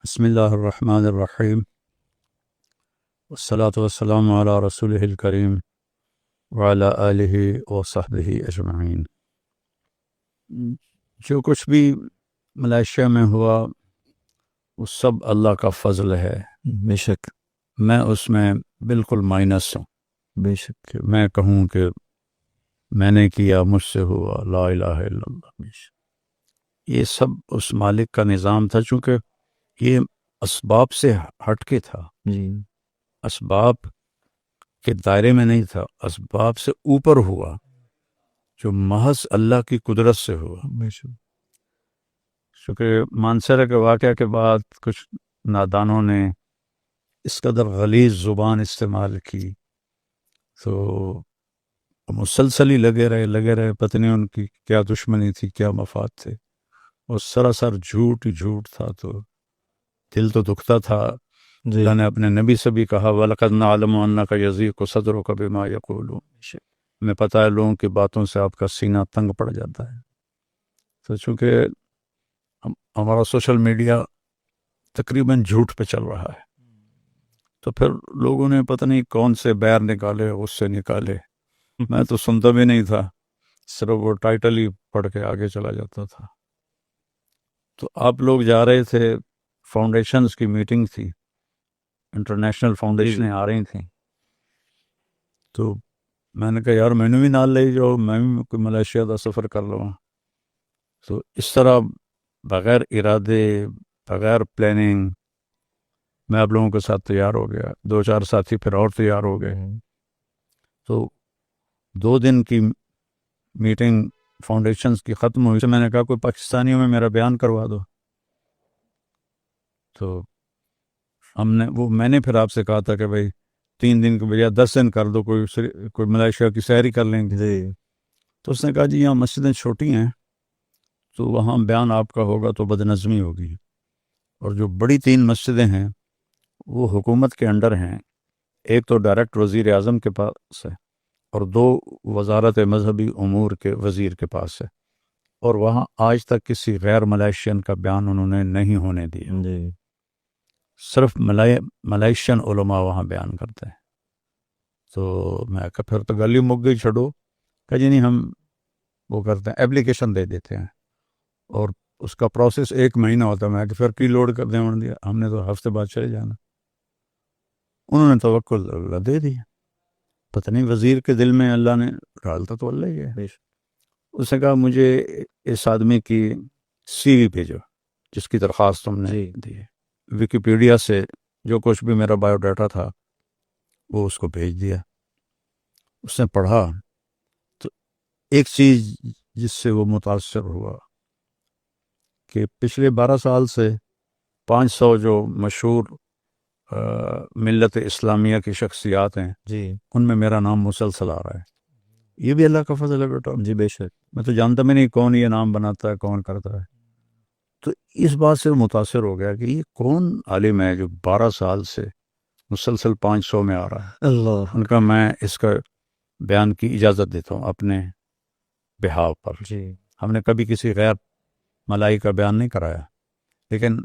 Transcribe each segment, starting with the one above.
بسم اللہ الرحمن الرحیم والصلاة والسلام علی رسولہ الکریم وعلی آلہ وصحبہ اجمعین۔ جو کچھ بھی ملائیشیا میں ہوا وہ سب اللہ کا فضل ہے، بے شک میں اس میں بالکل مائنس ہوں بے شک کہ میں کہوں کہ میں نے کیا، مجھ سے ہوا، لا الہ الا اللہ۔ بے شک یہ سب اس مالک کا نظام تھا، چونکہ یہ اسباب سے ہٹ کے تھا، جی اسباب کے دائرے میں نہیں تھا، اسباب سے اوپر ہوا، جو محض اللہ کی قدرت سے ہوا۔ بے شک چونکہ مانسرہ کے واقعہ کے بعد کچھ نادانوں نے اس قدر غلیظ زبان استعمال کی تو مسلسل ہی لگے رہے، پتہ نہیں ان کی کیا دشمنی تھی، کیا مفاد تھے، اور سراسر جھوٹ ہی جھوٹ تھا، تو دل تو دکھتا تھا۔ جی اللہ نے اپنے نبی سے بھی کہا وَلَقَدْ نَعْلَمُ أَنَّكَ يَضِيقُ صَدْرُكَ بِمَا يَقُولُونَ، ہمیں پتہ ہے لوگوں کی باتوں سے آپ کا سینہ تنگ پڑ جاتا ہے۔ تو چونکہ ہمارا سوشل میڈیا تقریباً جھوٹ پہ چل رہا ہے، تو پھر لوگوں نے پتہ نہیں کون سے بیر نکالے، اس سے نکالے، میں تو سنتا بھی نہیں تھا، صرف وہ ٹائٹل ہی پڑھ کے آگے چلا جاتا تھا۔ تو آپ لوگ جا رہے تھے، فاؤنڈیشنز کی میٹنگ تھی، انٹرنیشنل فاؤنڈیشنیں آ رہی تھیں، تو میں نے کہا یار میں نے بھی نال لے جاؤ، میں بھی کوئی ملائیشیا کا سفر کر لوں۔ تو اس طرح بغیر ارادے، بغیر پلاننگ میں آپ لوگوں کے ساتھ تیار ہو گیا، 2-4 ساتھی پھر اور تیار ہو گئے۔ تو 2 دن کی میٹنگ فاؤنڈیشنز کی ختم ہوئی، تو میں نے کہا کوئی پاکستانیوں میں میرا بیان کروا دو۔ تو میں نے پھر آپ سے کہا تھا کہ بھائی 3 دن کے بجائے 10 دن کر دو، کوئی ملائیشیا کی سیر ہی کر لیں گے۔ جی تو اس نے کہا جی یہاں مسجدیں چھوٹی ہیں، تو وہاں بیان آپ کا ہوگا تو بدنظمی ہوگی، اور جو بڑی 3 مسجدیں ہیں وہ حکومت کے انڈر ہیں، ایک تو ڈائریکٹ وزیر اعظم کے پاس ہے، اور 2 وزارت مذہبی امور کے وزیر کے پاس ہے، اور وہاں آج تک کسی غیر ملائیشین کا بیان انہوں نے نہیں ہونے دیا، جی صرف ملائیشین علماء وہاں بیان کرتے ہیں۔ تو میں کہا پھر تو گلی مک گئی، چھڑو۔ کہ جی نہیں، ہم وہ کرتے ہیں، اپلیکیشن دے دیتے ہیں، اور اس کا پروسیس 1 مہینہ ہوتا ہے۔ میں کہ پھر کی لوڈ کر دیں، انہوں نے دیا، ہم نے تو ہفتے بعد چلے جانا۔ انہوں نے توکل اللہ دے دیا، پتہ نہیں وزیر کے دل میں اللہ نے ڈالتا تو اللہ ہی ہے۔ اس نے کہا مجھے اس آدمی کی سی وی بھیجو جس کی درخواست تم نے دی ہے۔ ویکیپیڈیا سے جو کچھ بھی میرا بایو ڈاٹا تھا وہ اس کو بھیج دیا۔ اس نے پڑھا تو ایک چیز جس سے وہ متاثر ہوا کہ پچھلے 12 سال سے 500 جو مشہور ملت اسلامیہ کی شخصیات ہیں جی ان میں میرا نام مسلسل آ رہا ہے۔ یہ بھی اللہ کا فضل ہے بیٹا، جی بے شک میں تو جانتا بھی نہیں کون یہ نام بناتا ہے، کون کرتا ہے۔ تو اس بات سے متاثر ہو گیا کہ یہ کون عالم ہے جو 12 سال سے مسلسل 500 میں آ رہا ہے۔ اللہ ان کا میں اس کا بیان کی اجازت دیتا ہوں اپنے بہاو پر۔ جی ہم نے کبھی کسی غیر ملائی کا بیان نہیں کرایا، لیکن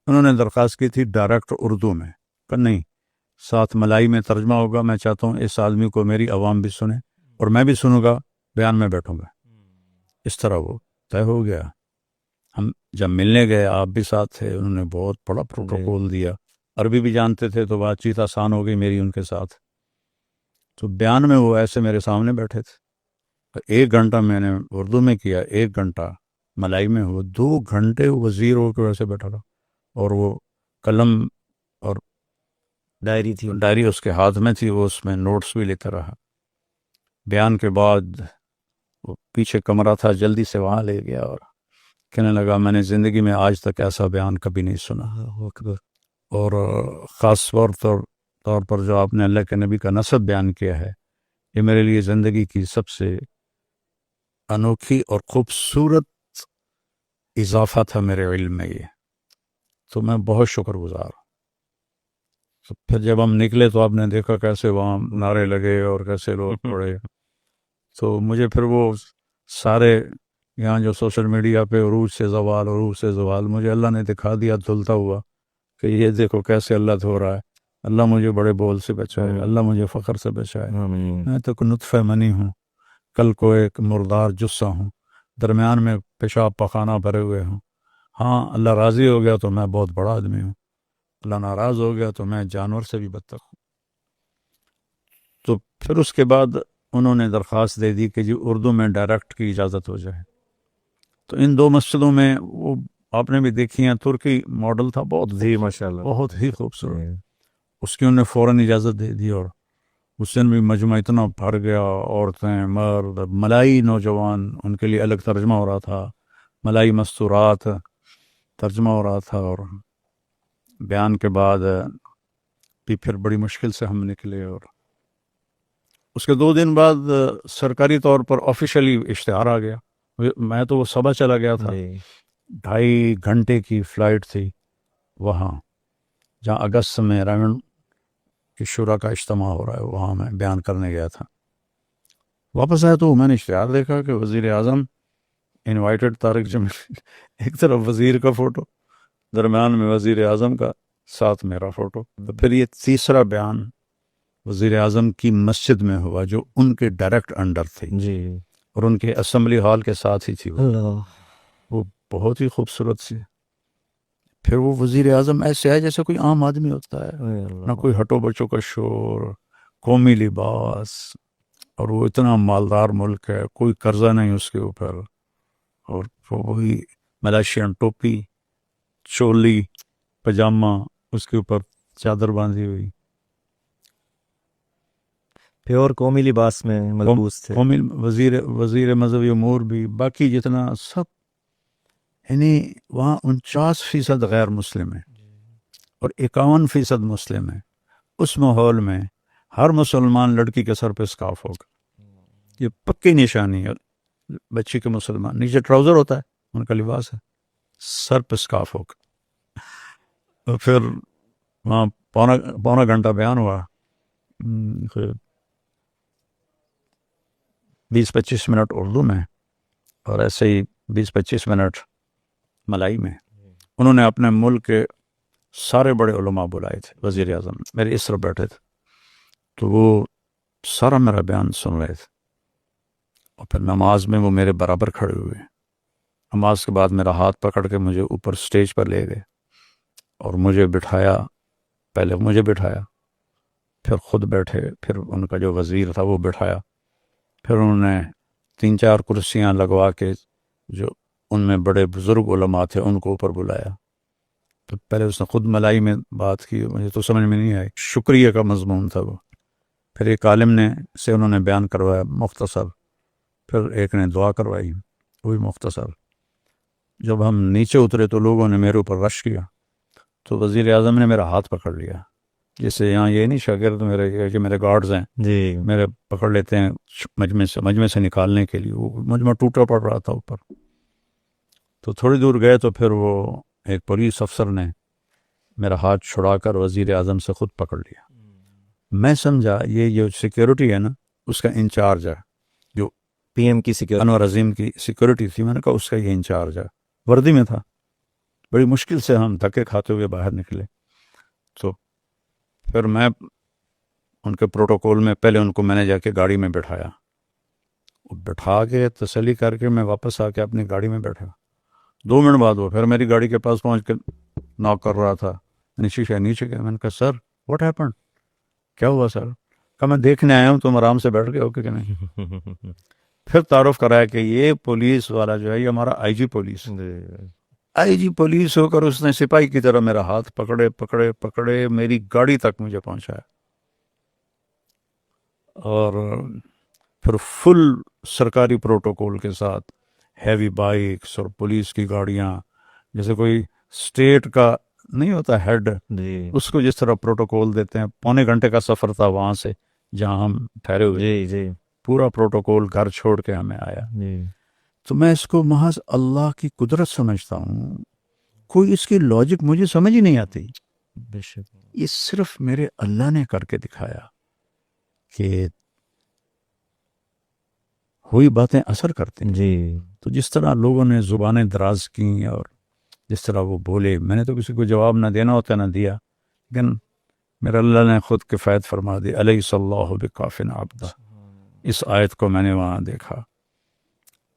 انہوں نے درخواست کی تھی ڈائریکٹ اردو میں، کہ نہیں ساتھ ملائی میں ترجمہ ہوگا، میں چاہتا ہوں اس آدمی کو میری عوام بھی سنے اور میں بھی سنوں گا، بیان میں بیٹھوں گا۔ اس طرح وہ طے ہو گیا۔ ہم جب ملنے گئے آپ بھی ساتھ تھے، انہوں نے بہت بڑا پروٹوکول دیا، عربی بھی جانتے تھے تو بات چیت آسان ہو گئی میری ان کے ساتھ۔ تو بیان میں وہ ایسے میرے سامنے بیٹھے تھے، 1 گھنٹہ میں نے اردو میں کیا، 1 گھنٹہ ملائی میں ہوا، 2 گھنٹے وزیر ہو کے ویسے بیٹھا رہا، اور وہ قلم اور ڈائری اس کے ہاتھ میں تھی، وہ اس میں نوٹس بھی لیتا رہا۔ بیان کے بعد وہ پیچھے کمرہ تھا، جلدی سے وہاں لے گیا اور کہنے لگا میں نے زندگی میں آج تک ایسا بیان کبھی نہیں سنا، اور خاص طور پر جو آپ نے اللہ کے نبی کا نسب بیان کیا ہے، یہ میرے لیے زندگی کی سب سے انوکھی اور خوبصورت اضافہ تھا میرے علم میں یہ، تو میں بہت شکر گزار ہوں۔ تو پھر جب ہم نکلے تو آپ نے دیکھا کیسے وہاں نعرے لگے اور کیسے لوگ پڑے، تو مجھے پھر وہ سارے یہاں جو سوشل میڈیا پہ عروج سے زوال مجھے اللہ نے دکھا دیا دھلتا ہوا کہ یہ دیکھو کیسے اللہ دھو رہا ہے، اللہ مجھے بڑے بول سے بچائے، اللہ مجھے فخر سے بچائے، آمین میں تو کوئی نطفہ منی ہوں، کل کو ایک مردار جثہ ہوں، درمیان میں پیشاب پخانہ بھرے ہوئے ہوں. ہاں اللہ راضی ہو گیا تو میں بہت بڑا آدمی ہوں، اللہ ناراض ہو گیا تو میں جانور سے بھی بدتر ہوں. تو پھر اس کے بعد انہوں نے درخواست دے دی کہ جی اردو میں ڈائریکٹ کی اجازت ہو جائے. تو ان دو مسجدوں میں وہ آپ نے بھی دیکھی ہیں، ترکی ماڈل تھا، بہت جی ماشاءاللہ بہت ہی خوبصورت. اس کی انہوں نے فوراً اجازت دے دی، اور اس دن بھی مجمع اتنا بھر گیا، عورتیں مرد ملائی نوجوان، ان کے لیے الگ ترجمہ ہو رہا تھا، ملائی مستورات ترجمہ ہو رہا تھا. اور بیان کے بعد بھی پھر بڑی مشکل سے ہم نکلے، اور اس کے 2 دن بعد سرکاری طور پر آفیشلی اشتہار آ گیا. میں تو وہ صبح چلا گیا تھا، 2.5 گھنٹے کی فلائٹ تھی وہاں جہاں اگست میں رائمنڈ کی شورا کا اجتماع ہو رہا ہے، وہاں میں بیان کرنے گیا تھا. واپس آیا تو میں نے اشتہار دیکھا کہ وزیر اعظم انوائٹڈ طارق جمیل، ایک طرف وزیر کا فوٹو، درمیان میں وزیر اعظم کا، ساتھ میرا فوٹو. تو پھر یہ تیسرا بیان وزیر اعظم کی مسجد میں ہوا جو ان کے ڈائریکٹ انڈر تھی، جی اور ان کے اسمبلی ہال کے ساتھ ہی تھی. اللہ وہ بہت ہی خوبصورت سی. پھر وہ وزیر اعظم ایسے ہے جیسے کوئی عام آدمی ہوتا ہے، نہ کوئی ہٹو بچوں کا شور، قومی لباس، اور وہ اتنا مالدار ملک ہے، کوئی قرضہ نہیں اس کے اوپر، اور وہی ملائشین ٹوپی، چولی، پجامہ، اس کے اوپر چادر باندھی ہوئی. پیور قومی لباس میں ملبوس تھے. قومی وزیر مذہبی امور بھی، باقی جتنا سب، یعنی وہاں 49% غیر مسلم ہیں اور 51% مسلم ہیں. اس ماحول میں ہر مسلمان لڑکی کے سر پہ اسکارف ہوگا، یہ پکی نشانی ہے. بچی کے مسلمان نیچے ٹراؤزر ہوتا ہے، ان کا لباس ہے، سر پہ اسکارف ہوگا. اور پھر وہاں پونا گھنٹہ بیان ہوا، 20-25 منٹ اردو میں، اور ایسے ہی 20-25 منٹ ملائی میں. انہوں نے اپنے ملک کے سارے بڑے علماء بلائے تھے، وزیر اعظم میرے اس طرف بیٹھے تھے، تو وہ سارا میرا بیان سن رہے تھے. اور پھر نماز میں وہ میرے برابر کھڑے ہوئے. نماز کے بعد میرا ہاتھ پکڑ کے مجھے اوپر سٹیج پر لے گئے اور مجھے بٹھایا. پہلے مجھے بٹھایا، پھر خود بیٹھے، پھر ان کا جو وزیر تھا وہ بٹھایا، پھر انہوں نے 3-4 کرسیاں لگوا کے جو ان میں بڑے بزرگ علماء تھے ان کو اوپر بلایا. تو پہلے اس نے خود ملائی میں بات کی، مجھے تو سمجھ میں نہیں آئی، شکریہ کا مضمون تھا وہ. پھر ایک عالم نے سے انہوں نے بیان کروایا مختصر، پھر ایک نے دعا کروائی وہی مختصر. جب ہم نیچے اترے تو لوگوں نے میرے اوپر رش کیا، تو وزیر اعظم نے میرا ہاتھ پکڑ لیا. جیسے یہاں یہ نہیں شاگرد میرے، یہ کہ میرے گارڈز ہیں، جی میرے پکڑ لیتے ہیں مجمع سے نکالنے کے لیے. وہ مجمع ٹوٹا پڑ رہا تھا اوپر. تو تھوڑی دور گئے تو پھر وہ ایک پولیس افسر نے میرا ہاتھ چھڑا کر وزیر اعظم سے خود پکڑ لیا. میں سمجھا یہ جو سیکیورٹی ہے نا اس کا انچارج ہے، جو پی ایم کی سیکورٹی، انور عظیم کی سیکیورٹی تھی. میں نے کہا اس کا یہ انچارج ہے، وردی میں تھا. بڑی مشکل سے ہم دھکے کھاتے ہوئے باہر نکلے. تو پھر میں ان کے پروٹوکول میں پہلے ان کو میں نے جا کے گاڑی میں بٹھایا، بٹھا کے تسلی کر کے میں واپس آ کے اپنی گاڑی میں بیٹھا. 2 منٹ بعد وہ پھر میری گاڑی کے پاس پہنچ کے ناک کر رہا تھا. شیشہ نیچے گیا. میں نے کہا سر واٹ ہیپن، کیا ہوا سر؟ کہا میں دیکھنے آیا ہوں تم آرام سے بیٹھ گئے ہو کہ نہیں. پھر تعارف کرایا کہ یہ پولیس والا جو ہے یہ ہمارا آئی جی پولیس، آئی جی پولیس ہو کر اس نے سپاہی کی طرح میرا ہاتھ پکڑے میری گاڑی تک مجھے پہنچایا. اور پھر فل سرکاری پروٹوکول کے ساتھ ہیوی بائکس اور پولیس کی گاڑیاں، جیسے کوئی اسٹیٹ کا نہیں ہوتا ہیڈ، جی اس کو جس طرح پروٹوکول دیتے ہیں. پونے گھنٹے کا سفر تھا وہاں سے جہاں ہم ٹھہرے ہوئے، جی جی پورا پروٹوکول گھر چھوڑ کے ہمیں آیا. جی تو میں اس کو محض اللہ کی قدرت سمجھتا ہوں، کوئی اس کی لاجک مجھے سمجھ ہی نہیں آتی. بے شک. یہ صرف میرے اللہ نے کر کے دکھایا کہ ہوئی باتیں اثر کرتی ہیں. جی تو جس طرح لوگوں نے زبانیں دراز کیں اور جس طرح وہ بولے. میں نے تو کسی کو جواب نہ دینا ہوتا نہ دیا, لیکن میرا اللہ نے خود کفایت فرما دی. الیس اللہ بکاف عبدہ, اس آیت کو میں نے وہاں دیکھا.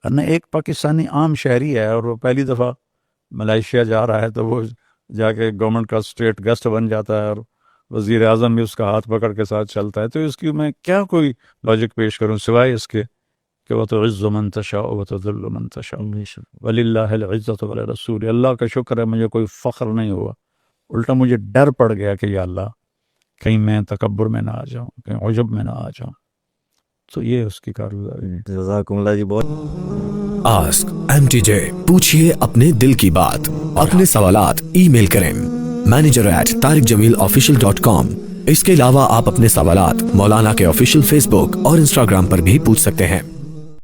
ورنہ ایک پاکستانی عام شہری ہے اور وہ پہلی دفعہ ملائیشیا جا رہا ہے تو وہ جا کے گورنمنٹ کا اسٹیٹ گیسٹ بن جاتا ہے اور وزیر اعظم بھی اس کا ہاتھ پکڑ کے ساتھ چلتا ہے. تو اس کی میں کیا کوئی لاجک پیش کروں سوائے اس کے کہ وہ تو عز من تشاء و تذل من تشاء وللہ العزت ولرسول. اللہ کا شکر ہے مجھے کوئی فخر نہیں ہوا, الٹا مجھے ڈر پڑ گیا کہ یا اللہ کہیں میں تکبر میں نہ آ جاؤں, کہیں عجب میں نہ آ جاؤں. تو یہ اس کی کارگزاری. جزاکم اللہ جی بہت. آسک MTJ, پوچھئے اپنے دل کی بات. اپنے سوالات ای میل کریں manager@tariqjamilofficial.com. اس کے علاوہ آپ اپنے سوالات مولانا کے آفیشیل فیس بک اور انسٹاگرام پر بھی پوچھ سکتے ہیں.